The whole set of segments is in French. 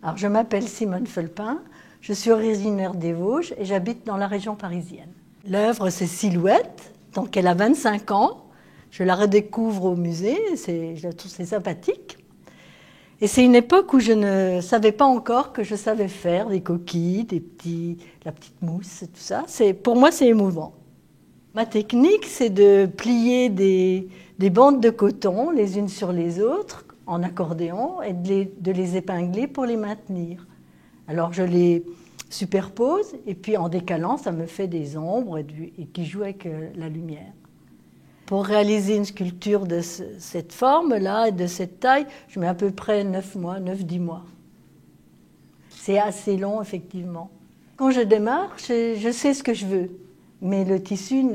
Alors, je m'appelle Simone Felpin, je suis originaire des Vosges et j'habite dans la région parisienne. L'œuvre, c'est Silhouette, donc elle a 25 ans. Je la redécouvre au musée, je trouve c'est sympathique. Et c'est une époque où je ne savais pas encore que je savais faire des coquilles, la petite mousse, tout ça. Pour moi, c'est émouvant. Ma technique, c'est de plier des bandes de coton les unes sur les autres en accordéon et de les épingler pour les maintenir. Alors je les superpose et puis en décalant, ça me fait des ombres et qui jouent avec la lumière. Pour réaliser une sculpture de cette forme-là et de cette taille, je mets à peu près 9-10 mois. C'est assez long, effectivement. Quand je démarre, je sais ce que je veux, mais le tissu,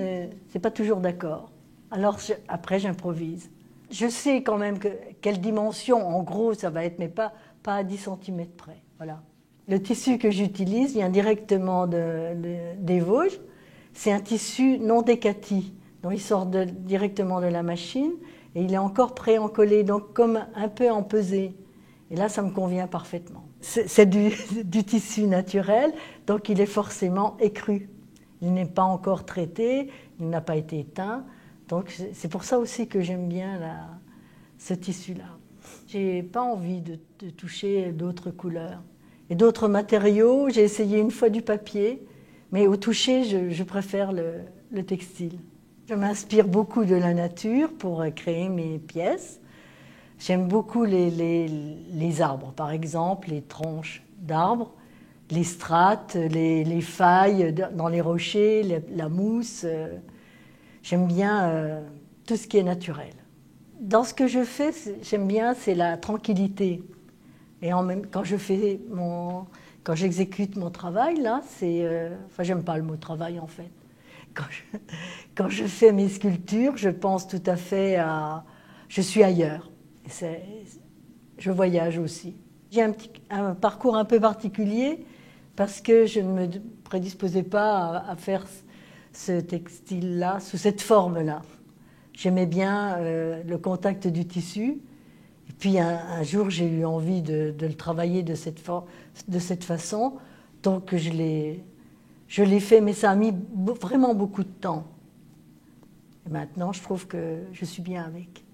c'est pas toujours d'accord. Alors après, j'improvise. Je sais quand même quelle dimension, en gros, ça va être, mais pas à 10 cm près. Voilà. Le tissu que j'utilise vient directement des Vosges. C'est un tissu non décati, donc il sort directement de la machine et il est encore pré-encollé, donc comme un peu empesé. Et là, ça me convient parfaitement. C'est du tissu naturel, donc il est forcément écru. Il n'est pas encore traité, il n'a pas été teint. Donc c'est pour ça aussi que j'aime bien ce tissu-là. Je n'ai pas envie de toucher d'autres couleurs. Et d'autres matériaux, j'ai essayé une fois du papier, mais au toucher, je préfère le textile. Je m'inspire beaucoup de la nature pour créer mes pièces. J'aime beaucoup les arbres, par exemple, les tranches d'arbres, les strates, les failles dans les rochers, la mousse. J'aime bien tout ce qui est naturel. Dans ce que je fais, j'aime bien, c'est la tranquillité. Et quand j'exécute mon travail, là, enfin, j'aime pas le mot travail en fait. Quand je fais mes sculptures, je pense tout à fait je suis ailleurs. Je voyage aussi. J'ai un parcours un peu particulier parce que je ne me prédisposais pas à faire ce textile-là, sous cette forme-là. J'aimais bien le contact du tissu. Et puis un jour, j'ai eu envie de le travailler de cette façon. Donc je l'ai fait, mais ça a mis vraiment beaucoup de temps. Et maintenant, je trouve que je suis bien avec.